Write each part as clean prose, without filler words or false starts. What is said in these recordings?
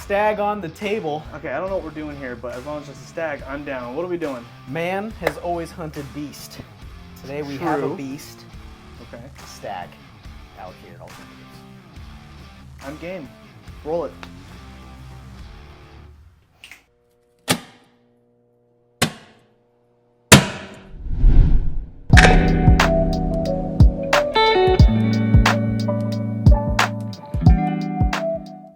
Stagg on the table. Okay, I don't know what we're doing here, but as long as it's a stag, I'm down. What are we doing? Man has always hunted beast. Today we have a beast. Okay. Stag. Allocated alternatives. I'm game. Roll it.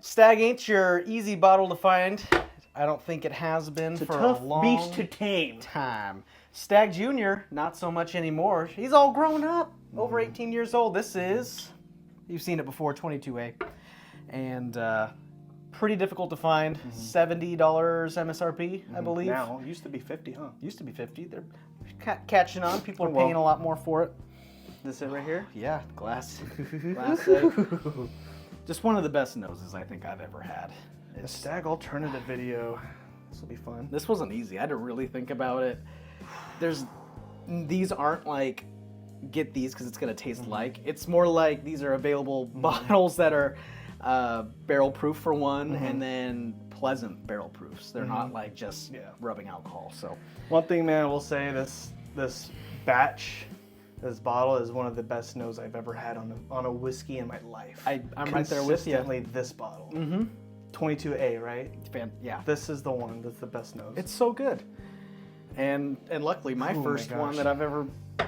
Stagg ain't your easy bottle to find. I don't think it has been It's a for tough a long beast to tame. time. Stagg Jr., not so much anymore. He's all grown up, over 18 years old. This is, you've seen it before, 22A. And pretty difficult to find. $70 MSRP, I believe. Now, it used to be 50, huh? Used to be 50. They're catching on. People are paying a lot more for it. This it right here? Yeah, glass. Glass egg. Just one of the best noses I think I've ever had. The stag alternative video. This will be fun. This wasn't easy. I had to really think about it. These aren't like, get these because it's going to taste like. It's more like these are available bottles that are barrel proof for one, and then pleasant barrel proofs. They're not like just rubbing alcohol. So one thing, man, I will say this batch, this bottle is one of the best nose I've ever had on a whiskey in my life. I'm right there with you. Consistently, this bottle. 22A, right? Yeah. This is the one that's the best nose. It's so good. And luckily, my first one that I've ever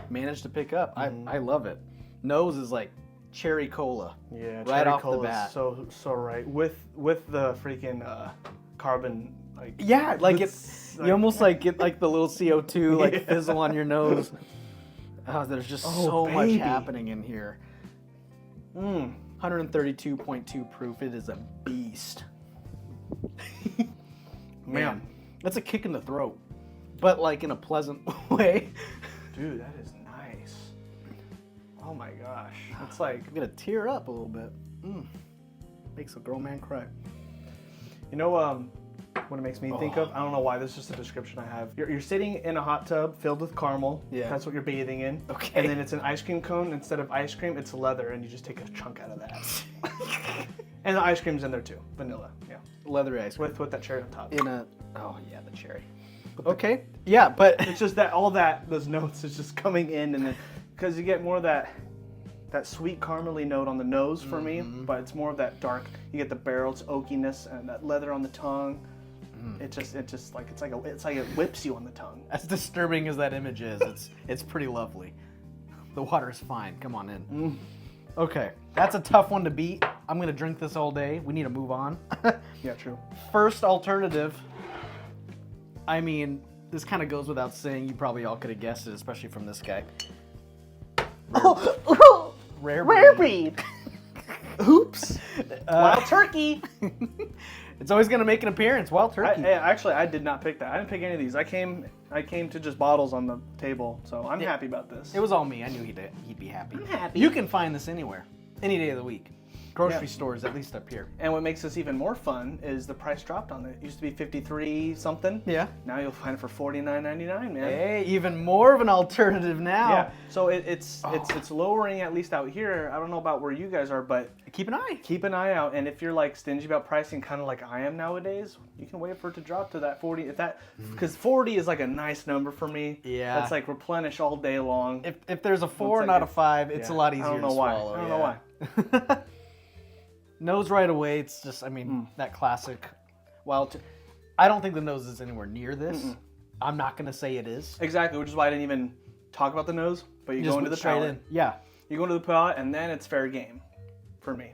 managed to pick up. I love it. Nose is like cherry cola. Yeah, right off cola the bat. So right with the freaking carbon. Like yeah, like it's you almost like get like the little CO2 like fizzle on your nose. Oh, there's just so much happening in here. 132.2 proof. It is a beast. Man, that's a kick in the throat, but like in a pleasant way. Dude, that is nice. Oh my gosh, it's like I'm gonna tear up a little bit. Makes a grown man cry. You know, what it makes me think of, I don't know why, this is just a description I have. You're sitting in a hot tub filled with caramel. Yeah. That's what you're bathing in. Okay. And then it's an ice cream cone. Instead of ice cream, it's leather, and you just take a chunk out of that. And the ice cream's in there too. Vanilla. Yeah. Leathery ice cream. With that cherry on top. Oh yeah, the cherry. Okay. Yeah, but it's just that those notes is just coming in, and then, because you get more of that sweet caramely note on the nose for me, but it's more of that dark, you get the barrel's oakiness and that leather on the tongue. It just like it's like it whips you on the tongue. As disturbing as that image is, it's pretty lovely. The water is fine. Come on in. Okay, that's a tough one to beat. I'm gonna drink this all day. We need to move on. Yeah, true. First alternative. I mean, this kind of goes without saying. You probably all could have guessed it, especially from this guy. Rare breed. Oops. Wild turkey. It's always gonna make an appearance. Wild turkey. Actually, I did not pick that. I didn't pick any of these. I came to just bottles on the table, so I'm happy about this. It was all me. I knew he'd be happy. I'm happy. You can find this anywhere, any day of the week. Grocery stores, at least up here. And what makes this even more fun is the price dropped on it. It used to be 53 something. Yeah. Now you'll find it for $49.99, man. Hey, even more of an alternative now. Yeah. So it's lowering, at least out here. I don't know about where you guys are, but keep an eye. Keep an eye out. And if you're like stingy about pricing, kind of like I am nowadays, you can wait for it to drop to that 40. Because 40 is like a nice number for me. Yeah. That's like replenish all day long. If there's a 4 not a 5, it's a lot easier to swallow. I don't know why. Nose right away. It's just, I mean, that classic. I don't think the nose is anywhere near this. I'm not gonna say it is. Exactly, which is why I didn't even talk about the nose. But you go into the palate. Yeah. You go into the palate, and then it's fair game, for me.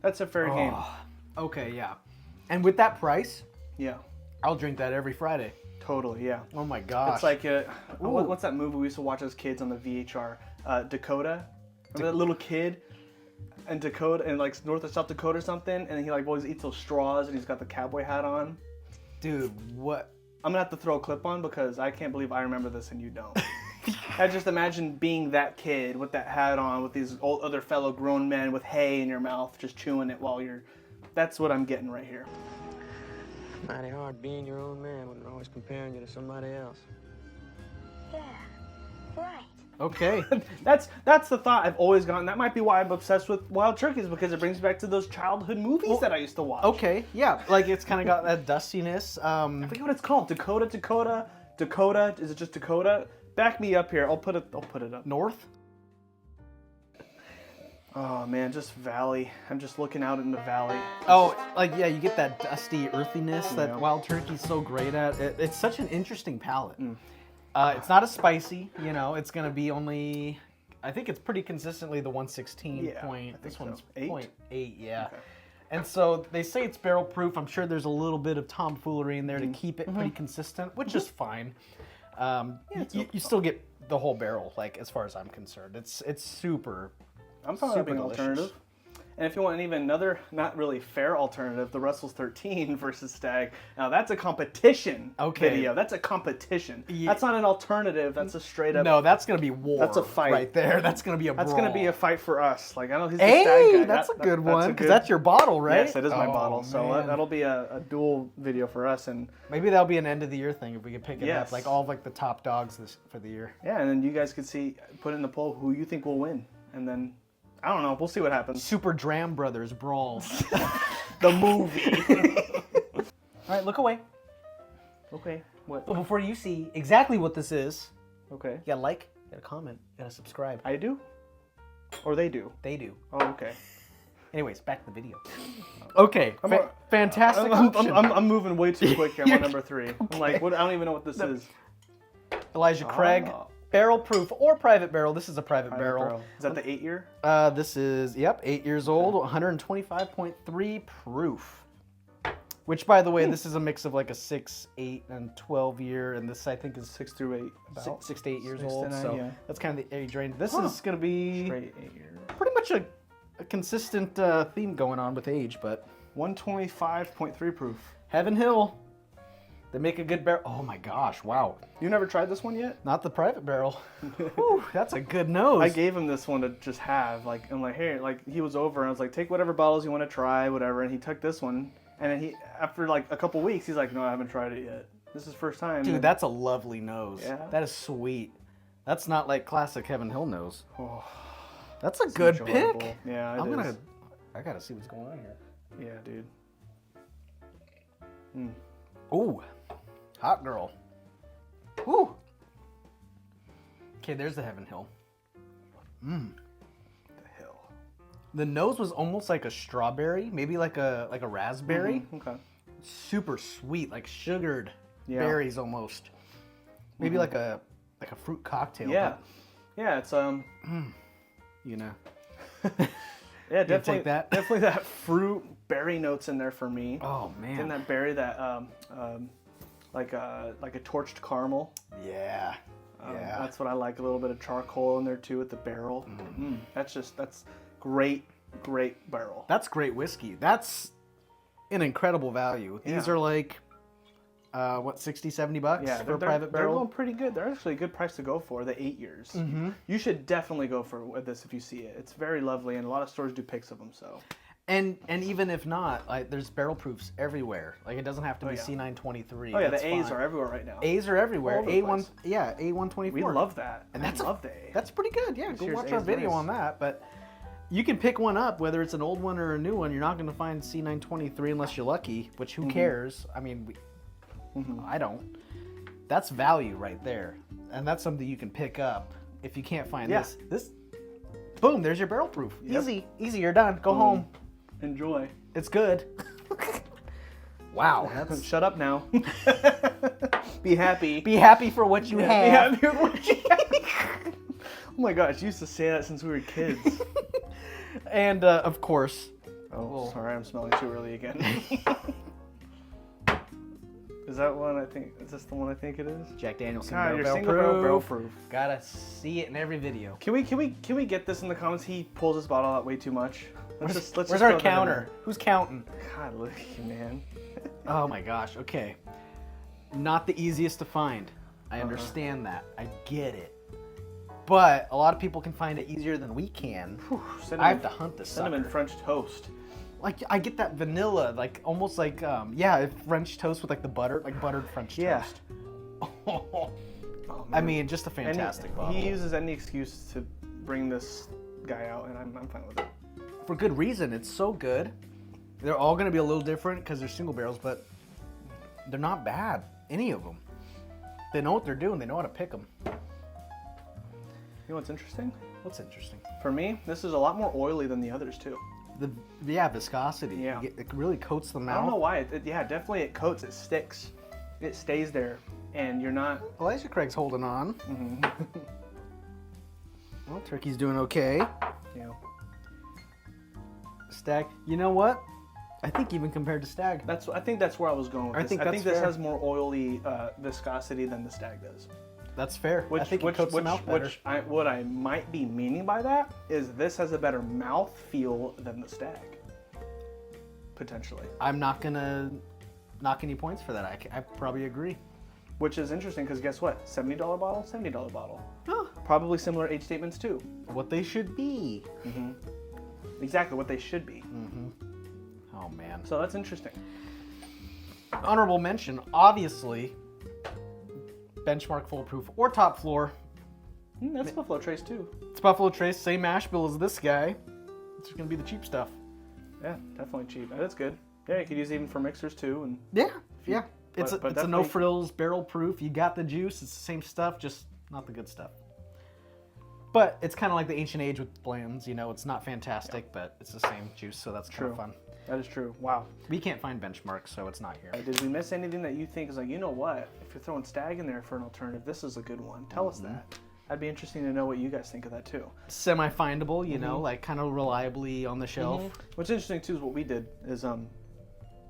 That's a fair game. Okay, yeah. And with that price, yeah, I'll drink that every Friday. Totally, yeah. Oh my gosh. It's like what's that movie we used to watch as kids on the VHR? Dakota. Remember that little kid? And Dakota, and like North or South Dakota or something, and he like always eats those straws, and he's got the cowboy hat on. Dude, what? I'm gonna have to throw a clip on because I can't believe I remember this and you don't. I just imagine being that kid with that hat on, with these old other fellow grown men with hay in your mouth, just chewing it while you're. That's what I'm getting right here. Mighty hard being your own man when they're always comparing you to somebody else. Yeah, right. Okay. That's the thought I've always gotten. That might be why I'm obsessed with wild turkeys, because it brings me back to those childhood movies that I used to watch. Okay, yeah, like it's kind of got that dustiness. I forget what it's called. Dakota. Is it just Dakota? Back me up here. I'll put it up. North? Oh man, just valley. I'm just looking out in the valley. Oh, like, yeah, you get that dusty earthiness that Yeah. wild turkey's so great at. It's such an interesting palate. It's not as spicy, you know, it's going to be only, I think it's pretty consistently the 116 Yeah, point. I This think one's so. 0.8, yeah. Okay. And so they say it's barrel proof. I'm sure there's a little bit of tomfoolery in there to keep it pretty consistent, which is fine. You still get the whole barrel, like, as far as I'm concerned. It's super. I'm fine with Super an delicious. alternative. And if you want even another not really fair alternative, the Russell's 13 versus Stagg. Now that's a competition video. That's a competition. Yeah. That's not an alternative. That's a straight up. No, that's going to be war. That's a fight. right there. That's going to be a That's brawl. going to be a fight for us. Like I know he's the Hey, Stagg guy. that's a good that's one, a because good- that's your bottle, right? Yes, it is my Oh, bottle. So man. that'll be a dual video for us. And Maybe that'll be an end of the year thing if we can pick it Yes. up, like all of like the top dogs for the year. yeah, and then you guys could put in the poll who you think will win, and then I don't know. We'll see what happens. Super Dram Brothers brawl. The movie. All right, look away. Okay. What? But before you see exactly what this is, Okay. you gotta like, you gotta comment, you gotta subscribe. I do. Or they do. They do. Oh, okay. Anyways, back to the video. Okay, fantastic option. I'm moving way too quick here. I'm on number 3. I'm like, what? I don't even know what this is. Elijah Craig, Oh. barrel proof or private barrel. This is a private barrel. Is that the 8-year? This is, 8 years old, 125.3 proof. Which, by the way, this is a mix of like a 6, 8, and 12 year, and this I think is 6 through 8. About 6 to 8 years 6 to old. 9, So yeah. that's kind of the age range. This is going to be Straight 8 years. pretty much a consistent theme going on with age, but 125.3 proof. Heaven Hill, they make a good barrel. Oh my gosh, wow. You never tried this one yet? Not the private barrel. Whew, that's a good nose. I gave him this one to just have. Like, I'm like, hey, like he was over, and I was like, take whatever bottles you want to try, whatever. And he took this one, and then he, after like a couple weeks, he's like, no, I haven't tried it yet. This is first time. Dude, And- that's a lovely nose. Yeah. That is sweet. That's not like classic Heaven Hill nose. Oh, That's a good enjoyable. pick. Yeah, I gotta see what's going on here. Yeah, dude. Ooh, hot girl. Ooh. Okay, there's the Heaven Hill. The hill. The nose was almost like a strawberry, maybe like a raspberry. Okay. Super sweet, like sugared Yeah. berries almost. Maybe like a fruit cocktail. Yeah. Yeah, it's but, you know. yeah, definitely take that? definitely that fruit berry notes in there for me. Oh man. And that berry that like a torched caramel. Yeah. Yeah. That's what I like. A little bit of charcoal in there too with the barrel. That's great barrel. That's great whiskey. That's an incredible value. These Yeah. are like, what, 60, 70 bucks Yeah, for a private they're barrel? going pretty good. They're actually a good price to go for the 8 years. Mm-hmm. You should definitely go for this if you see it. It's very lovely, and a lot of stores do picks of them. So And even if not, like there's barrel proofs everywhere. Like it doesn't have to be yeah. C923. oh yeah, That's the A's fine. are everywhere right now. A's are everywhere. All over the A1, place. yeah, A124. We love that. And that's I love the A. That's pretty good. Yeah, go year's watch A our is video nice. on that. But you can pick one up, whether it's an old one or a new one. You're not going to find C923 unless you're lucky. Which who cares? I mean, I don't. That's value right there, and that's something you can pick up if you can't find Yeah. this. Boom! There's your barrel proof. Yep. Easy. You're done. Go home. Enjoy. It's good. Wow. That's Shut up now. Be happy. be happy for what you Be have. happy with what you have. Oh my gosh, you used to say that since we were kids. And of course, Oh, sorry, I'm smelling too early again. Is that one I think? Is this the one I think it is? Jack Daniel's God, single your barrel single proof. barrel proof. Gotta see it in every video. Can we get this in the comments? He pulls his bottle out way too much. Let's Where's just our throw that in counter? there. Who's counting? God, look at you, man. Oh my gosh. Okay. Not the easiest to find. I understand that. I get it. But a lot of people can find it easier than we can. I have to hunt this Cinnamon sucker. French toast. Like I get that vanilla, like almost like French toast with like the butter, like buttered French Yeah. toast. Oh I mean, just a And fantastic bottle. he uses any excuse to bring this guy out, and I'm fine with it. For good reason. It's so good. They're all going to be a little different because they're single barrels, but they're not bad. Any of them. They know what they're doing. They know how to pick them. You know what's interesting? What's interesting? For me, this is a lot more oily than the others too. Yeah, viscosity. Yeah. It really coats the mouth. I don't know why. Yeah, definitely it coats. It sticks. It stays there, and you're not. Elijah Craig's holding on. Well, Turkey's doing okay. You know, Stagg, you know what? I think even compared to Stagg. I think that's where I was going with I this. think I think that's this fair. has more oily viscosity than the Stag does. That's fair. I think it coats the mouth better. What I might be meaning by that is this has a better mouth feel than the Stag. Potentially. I'm not going to knock any points for that. I probably agree. Which is interesting because guess what? $70 bottle, $70 bottle. Huh. Probably similar age statements too. What they should be. Exactly what they should be. Oh, man. So that's interesting. Honorable mention, obviously, Benchmark Foolproof or Top Floor. That's Buffalo Trace too. It's Buffalo Trace, same mash bill as this guy. It's going to be the cheap stuff. Yeah, definitely cheap. That's good. Yeah, you could use it even for mixers too. And Yeah. It's but a definitely- no frills, barrel proof. You got the juice. It's the same stuff, just not the good stuff. But it's kind of like the ancient age with blends. You know, it's not fantastic, but it's the same juice, so that's kind of fun. That is true. Wow. We can't find Benchmark, so it's not here. Did we miss anything that you think is like, you know what? If you're throwing Stag in there for an alternative, this is a good one. Tell us that. That'd be interesting to know what you guys think of that too. Semi-findable, you know, like kind of reliably on the shelf. What's interesting too is what we did is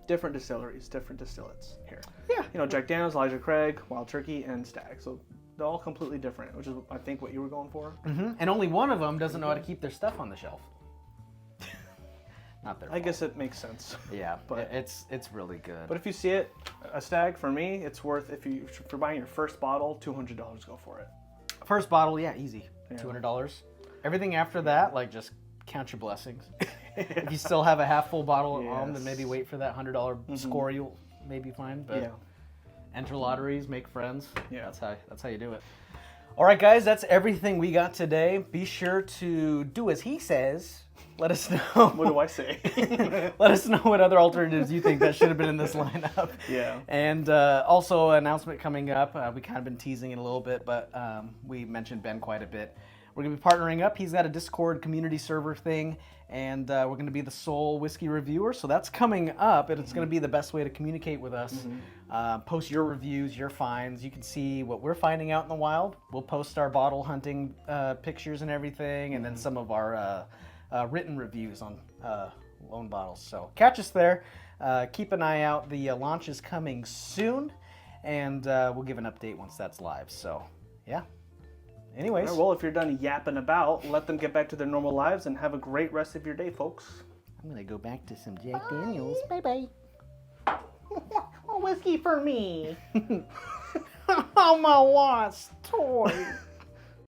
different distilleries, different distillates here. Yeah. You know, Jack Daniels, Elijah Craig, Wild Turkey, and Stag. So they're all completely different, which is I think what you were going for. And only one of them doesn't know how to keep their stuff on the shelf. Not their I fault. guess it makes sense. Yeah, but- it's really good. But if you see it, a Stag for me, it's worth if you're buying your first bottle, $200, go for it. First bottle, yeah, easy. Yeah. $200. Everything after that, like, just count your blessings. If you still have a half full bottle at home, then Yes. maybe wait for that $100 score. You'll maybe find. But Yeah. enter lotteries, make friends. Yeah. That's how you do it. All right, guys, that's everything we got today. Be sure to do as he says. Let us know. What do I say? Let us know what other alternatives you think that should have been in this lineup. Yeah. And also, an announcement coming up. We kind of been teasing it a little bit, but we mentioned Ben quite a bit. We're going to be partnering up. He's got a Discord community server thing, and we're going to be the sole whiskey reviewer. So that's coming up, and it's going to be the best way to communicate with us. Post your reviews, your finds. You can see what we're finding out in the wild. We'll post our bottle hunting pictures and everything, and then some of our written reviews on lone bottles. So catch us there. Keep an eye out. The launch is coming soon, and we'll give an update once that's live. So, yeah. Anyways. All right, well, if you're done yapping about, let them get back to their normal lives and have a great rest of your day, folks. I'm going to go back to some Jack Daniels. Bye-bye. Whiskey for me. Oh, my lost toy.